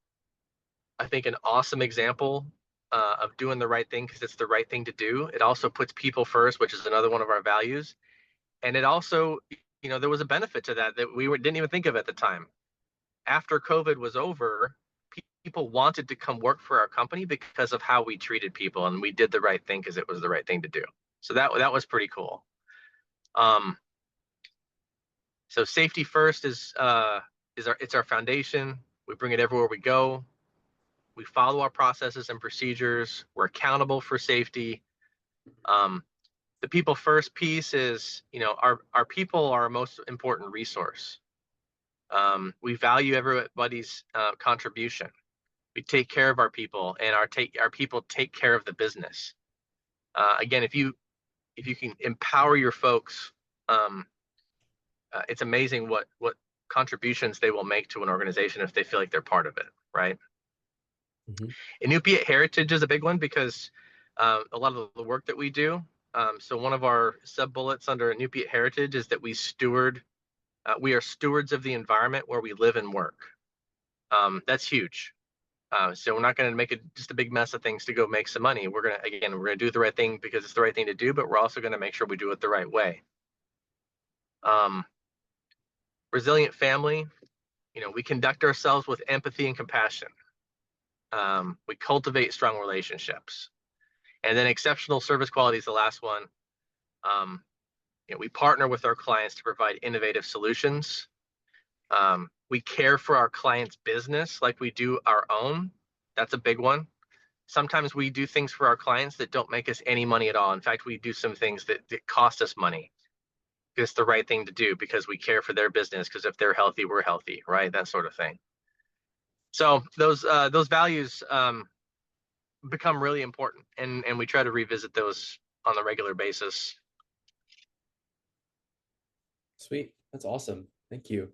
I think, an awesome example of doing the right thing because it's the right thing to do. It also puts people first, which is another one of our values. And it also, there was a benefit to that that didn't even think of at the time. After COVID was over, people wanted to come work for our company because of how we treated people, and we did the right thing because it was the right thing to do. So that was pretty cool. Um, so safety first it's our foundation. We bring it everywhere we go. We follow our processes and procedures. We're accountable for safety. The people first piece is, our people are our most important resource. We value everybody's contribution. We take care of our people, and our people take care of the business. Again, if you can empower your folks, it's amazing what contributions they will make to an organization if they feel like they're part of it, right? Mhm. Inupiat heritage is a big one because a lot of the work that we do. So one of our sub bullets under Inupiat heritage is that we are stewards of the environment where we live and work. That's huge. So we're not going to make it just a big mess of things to go make some money. We're going to do the right thing because it's the right thing to do, but we're also going to make sure we do it the right way. Resilient family, we conduct ourselves with empathy and compassion. We cultivate strong relationships. And then exceptional service quality is the last one. We partner with our clients to provide innovative solutions. We care for our clients' business like we do our own. That's a big one. Sometimes we do things for our clients that don't make us any money at all. In fact, we do some things that cost us money. It's the right thing to do because we care for their business, because if they're healthy, we're healthy, right? That sort of thing. So those values become really important, and we try to revisit those on a regular basis. Sweet. That's awesome. Thank you.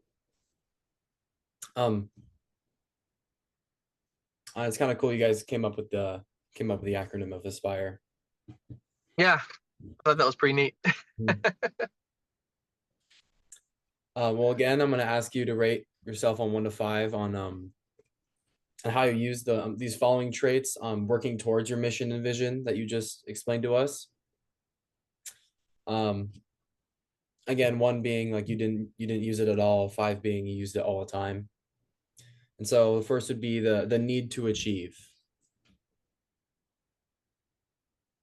Um, it's kind of cool you guys came up with the acronym of Aspire. Yeah, I thought that was pretty neat. Well, again, I'm going to ask you to rate yourself on 1 to 5 on how you use these following traits working towards your mission and vision that you just explained to us. Um, Again, 1 being like you didn't use it at all, 5 being you used it all the time. And so the first would be the need to achieve.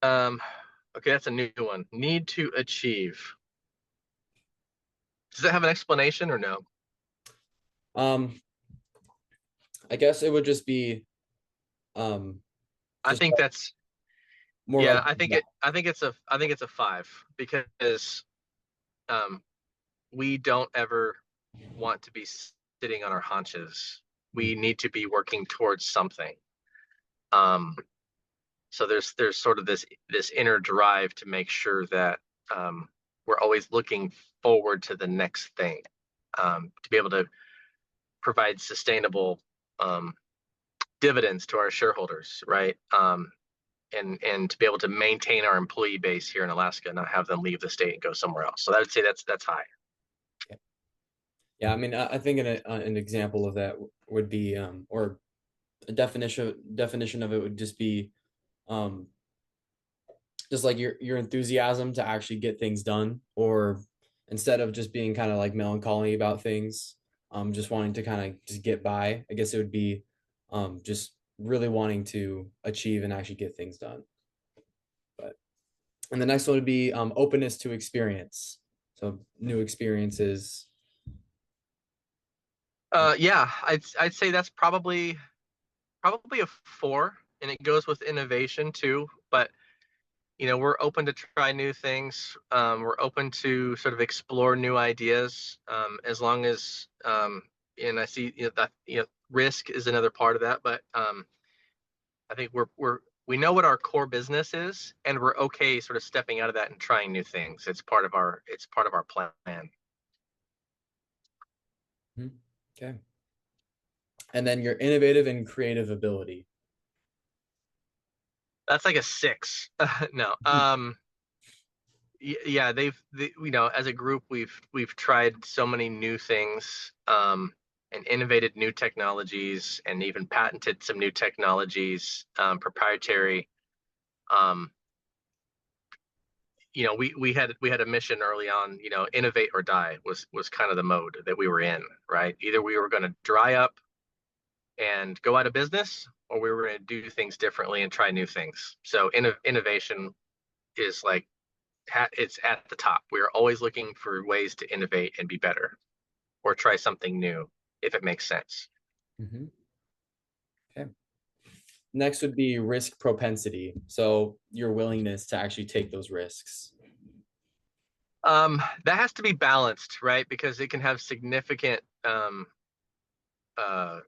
Okay, that's a new one. Need to achieve. Does that have an explanation or no? Um, I guess it would just be um I just think that's more yeah. like I think it's a 5 because um, we don't ever want to be sitting on our haunches. We need to be working towards something. Um, so there's sort of this inner drive to make sure that we're always looking forward to the next thing, to be able to provide sustainable um, dividends to our shareholders, right? And to be able to maintain our employee base here in Alaska and not have them leave the state and go somewhere else. So I would say that's high. Yeah, I mean, I think an example of that would be or a definition of it would just be um just like your enthusiasm to actually get things done, or instead of just being kind of like melancholy about things, just wanting to kind of just get by. I guess it would be just really wanting to achieve and actually get things done. But and the next one would be openness to experience. So new experiences. Yeah, I'd say that's probably a 4, and it goes with innovation too. But we're open to try new things. We're open to sort of explore new ideas, as long as, and I see, that, risk is another part of that, but I think we know what our core business is, and we're okay sort of stepping out of that and trying new things. It's part of our plan. Mhm. Okay. And then your innovative and creative ability. That's like a 6. No. Yeah, as a group, we've tried so many new things, and innovated new technologies, and even patented some new technologies, proprietary. Um, we had a mission early on. Innovate or die was kind of the mode that we were in, right? Either we were going to dry up and go out of business, or we were going to do things differently and try new things. So innovation is like, it's at the top. We're always looking for ways to innovate and be better, or try something new if it makes sense. Mhm. Okay. Next would be risk propensity. So your willingness to actually take those risks. That has to be balanced, right? Because it can have significant, uh,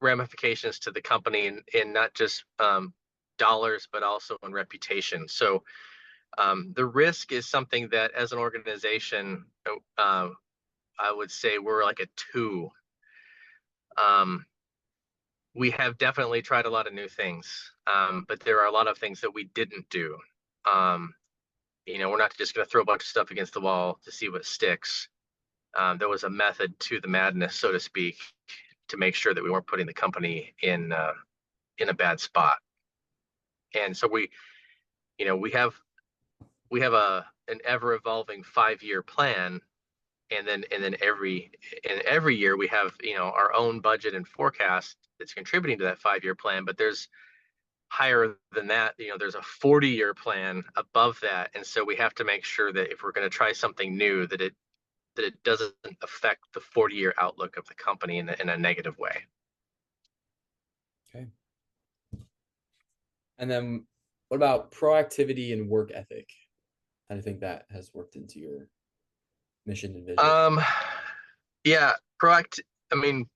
ramifications to the company, in not just, dollars, but also in reputation. So, the risk is something that, as an organization, I would say we're like a 2. Um, we have definitely tried a lot of new things, but there are a lot of things that we didn't do. Um, we're not just going to throw a bunch of stuff against the wall to see what sticks. There was a method to the madness, so to speak, to make sure that we weren't putting the company in a bad spot. And so we have an ever evolving 5-year plan, and then every year we have, our own budget and forecast that's contributing to that 5-year plan. But there's higher than that. There's a 40-year plan above that, and so we have to make sure that if we're going to try something new, that it doesn't affect the 40-year outlook of the company in a negative way. Okay. And then what about proactivity and work ethic? How do you think that has worked into your mission and vision? Um, yeah, I mean,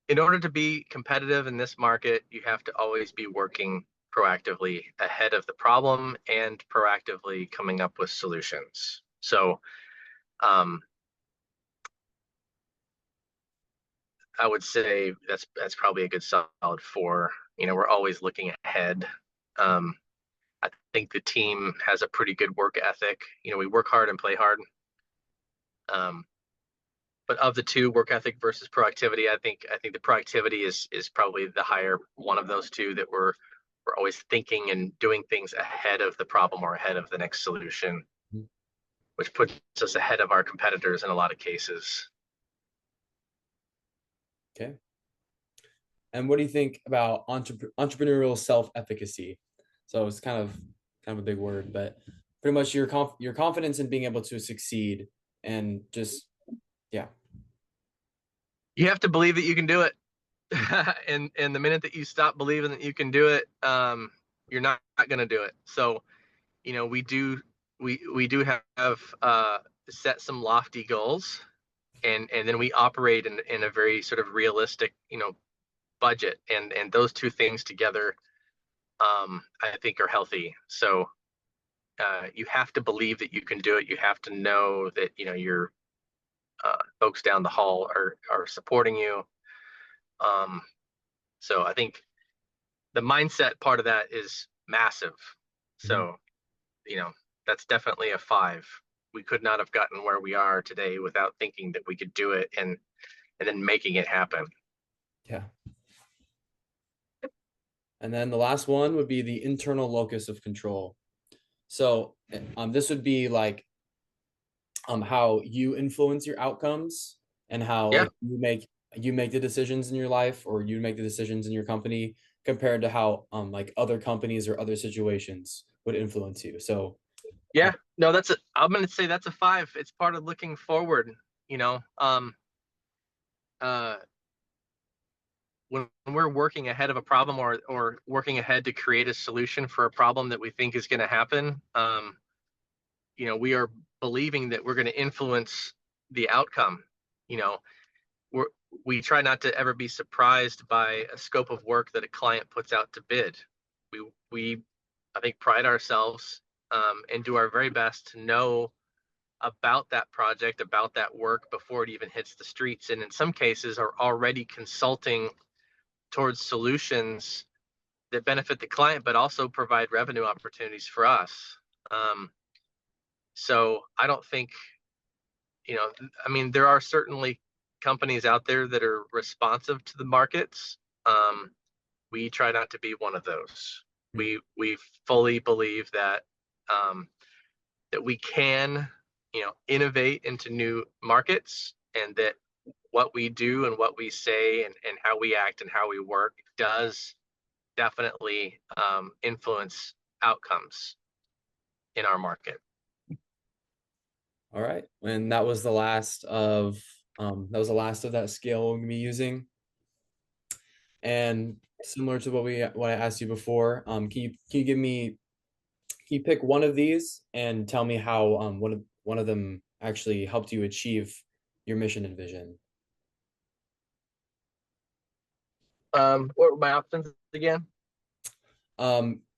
in order to be competitive in this market, you have to always be working proactively ahead of the problem and proactively coming up with solutions. So, um, I would say that's probably a good solid 4. We're always looking ahead. Um, I think the team has a pretty good work ethic. We work hard and play hard. Um, but of the two, work ethic versus proactivity, I think the proactivity is probably the higher one of those two, that we're always thinking and doing things ahead of the problem or ahead of the next solution, which puts us ahead of our competitors in a lot of cases. Okay. And what do you think about entrepreneurial self-efficacy? So it's kind of a big word, but pretty much your confidence in being able to succeed and just yeah. You have to believe that you can do it. And the minute that you stop believing that you can do it, you're not going to do it. So, we do have, set some lofty goals, and then we operate in a very sort of realistic, budget, and those two things together, I think, are healthy. So, you have to believe that you can do it. You have to know that, your, folks down the hall are supporting you. Um, so I think the mindset part of that is massive. Mhm. So, you know, that's definitely a 5. We could not have gotten where we are today without thinking that we could do it, and then making it happen. Yeah. And then the last one would be the internal locus of control. So this would be like how you influence your outcomes and how Yeah. like you make the decisions in your life or you make the decisions in your company compared to how like other companies or other situations would influence you. So Yeah. No, I'm going to say that's a 5. It's part of looking forward, you know. Uh when we're working ahead of a problem, or working ahead to create a solution for a problem that we think is going to happen, we are believing that we're going to influence the outcome. You know, we're, we try not to ever be surprised by a scope of work that a client puts out to bid. We I think pride ourselves, and do our very best to know about that project, about that work before it even hits the streets, and in some cases are already consulting towards solutions that benefit the client, but also provide revenue opportunities for us. Um, so I don't think, I mean, there are certainly companies out there that are responsive to the markets. Um, we try not to be one of those. Mhm. We fully believe that, that we can, innovate into new markets, and that what we do and what we say, and how we act and how we work does definitely, influence outcomes in our market. All right. And that was the last of that scale we're gonna be using. And similar to what I asked you before, can you pick one of these and tell me how one of them actually helped you achieve your mission and vision? What were my options again?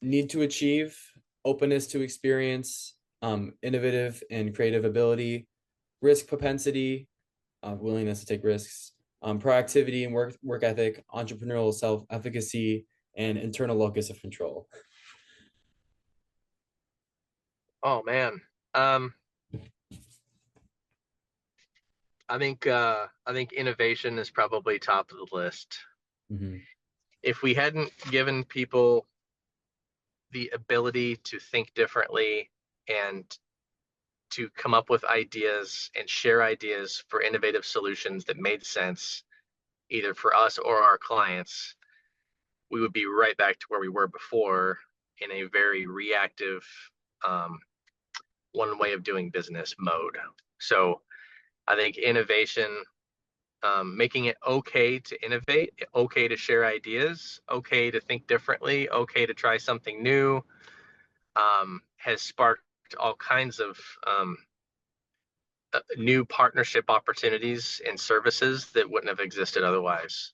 Need to achieve, openness to experience, innovative and creative ability, risk propensity, willingness to take risks, proactivity and work ethic, entrepreneurial self efficacy, and internal locus of control. Oh man. Um, I think innovation is probably top of the list. Hmm. If we hadn't given people the ability to think differently, and to come up with ideas and share ideas for innovative solutions that made sense either for us or our clients, we would be right back to where we were before, in a very reactive, um, one way of doing business mode. So I think innovation, making it okay to innovate, okay to share ideas, okay to think differently, okay to try something new, has sparked all kinds of, new partnership opportunities and services that wouldn't have existed otherwise.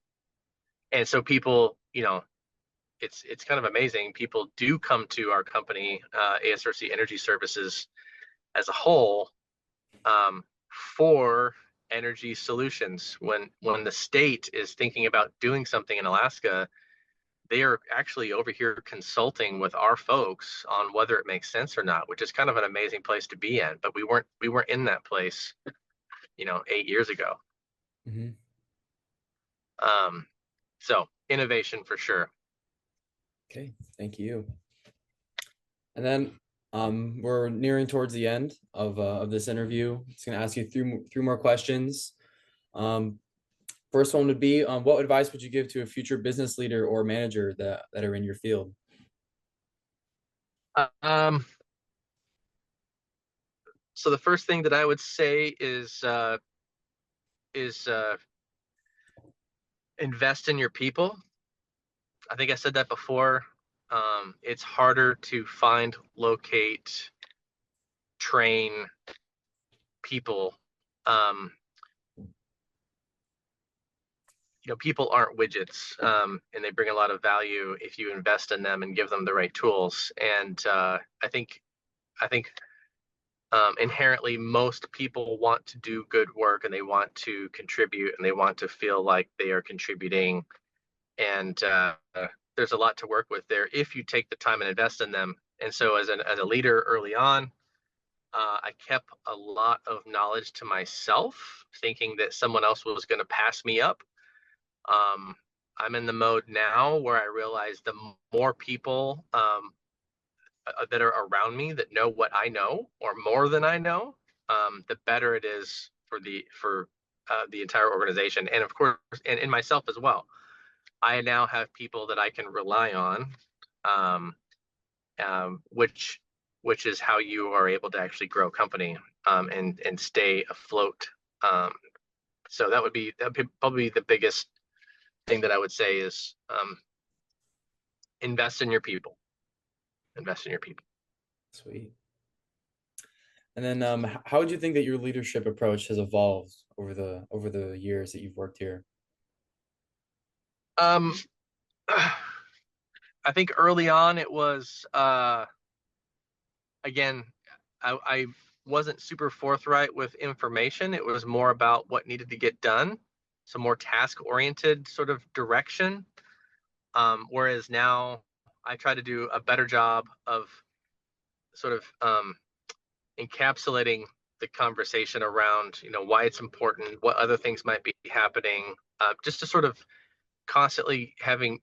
And so people, it's kind of amazing. People do come to our company, ASRC Energy Services, as a whole, for energy solutions. When the state is thinking about doing something in Alaska, they are actually over here consulting with our folks on whether it makes sense or not, which is kind of an amazing place to be in. But we weren't in that place, 8 years ago. Hmm. Um, so innovation for sure. Okay, thank you. And then we're nearing towards the end of this interview. It's going to ask you three more questions. Um, First one would be, what advice would you give to a future business leader or manager that are in your field? Um, so the first thing that I would say is invest in your people. I think I said that before. It's harder to find, locate, train people. Um, people aren't widgets, and they bring a lot of value if you invest in them and give them the right tools. And I think inherently most people want to do good work, and they want to contribute, and they want to feel like they are contributing. And there's a lot to work with there if you take the time and invest in them. And so as a leader early on, I kept a lot of knowledge to myself, thinking that someone else was going to pass me up. Um, I'm in the mode now where I realize the more people, that are around me that know what I know or more than I know, the better it is for the entire organization, and of course, and in myself as well. I now have people that I can rely on, um, which is how you are able to actually grow a company, and stay afloat. Um, so that would be probably the biggest thing that I would say is invest in your people. Invest in your people. Sweet. And then how would you think that your leadership approach has evolved over the years that you've worked here? Um, I think early on it was again, I wasn't super forthright with information. It was more about what needed to get done, so more task oriented sort of direction. Whereas now I try to do a better job of sort of encapsulating the conversation around, why it's important, what other things might be happening, just to sort of constantly having,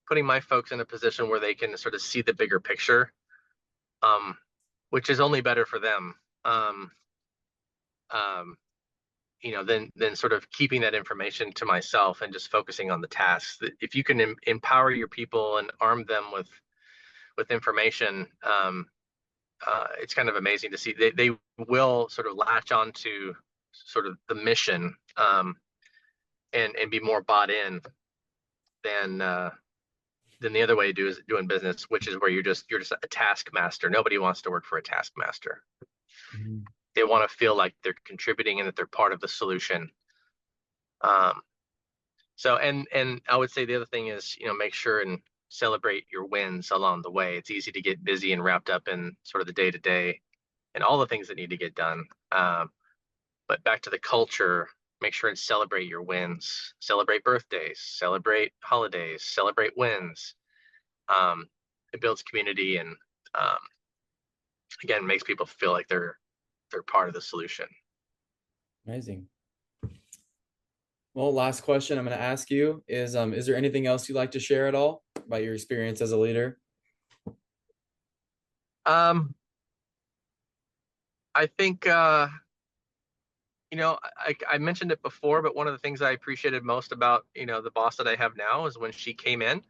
putting my folks in a position where they can sort of see the bigger picture, which is only better for them. Um, than sort of keeping that information to myself and just focusing on the tasks. If you can empower your people and arm them with information, it's kind of amazing to see. They will sort of latch on to sort of the mission, and be more bought in than the other way to do is doing business, which is where you're just a taskmaster. Nobody wants to work for a taskmaster. Mhm. They want to feel like they're contributing and that they're part of the solution. Um, and I would say the other thing is, make sure and celebrate your wins along the way. It's easy to get busy and wrapped up in sort of the day to day and all the things that need to get done. But back to the culture, make sure and celebrate your wins, celebrate birthdays, celebrate holidays, celebrate wins. It builds community and um, again makes people feel like they're part of the solution. Amazing. Well, last question I'm going to ask you is there anything else you'd like to share at all about your experience as a leader? Um, I think I mentioned it before, but one of the things I appreciated most about the boss that I have now is when she came in,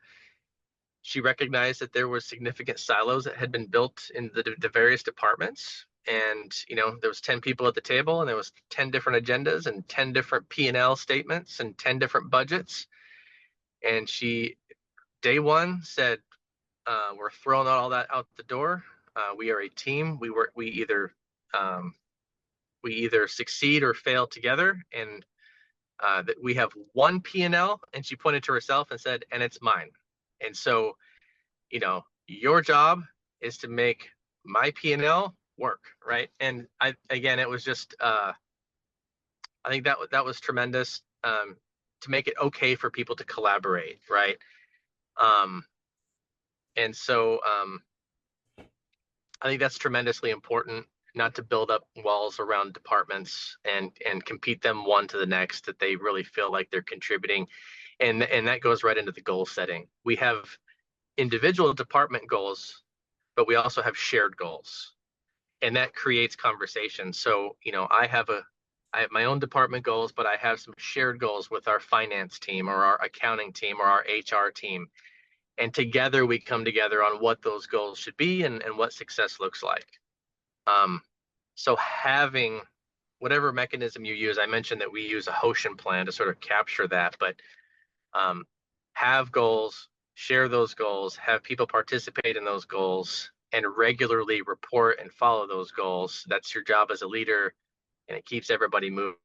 she recognized that there were significant silos that had been built in the various departments. And, there was 10 people at the table and there was 10 different agendas and 10 different P&L statements and 10 different budgets. And she, day one, said, we're throwing all that out the door. We are a team. Um, we either succeed or fail together. And that we have one P&L. And she pointed to herself and said, and it's mine. And so, your job is to make my P&L work, right? And again, it was just, I think that was tremendous, to make it okay for people to collaborate, right? Um, and so I think that's tremendously important, not to build up walls around departments and compete them one to the next, that they really feel like they're contributing. And that goes right into the goal setting. We have individual department goals, but we also have shared goals, and that creates conversation. So, I have my own department goals, but I have some shared goals with our finance team or our accounting team or our HR team. And together we come together on what those goals should be and what success looks like. Um, so having whatever mechanism you use, I mentioned that we use a Hoshin plan to sort of capture that, but um, have goals, share those goals, have people participate in those goals, and regularly report and follow those goals. That's your job as a leader, and it keeps everybody moving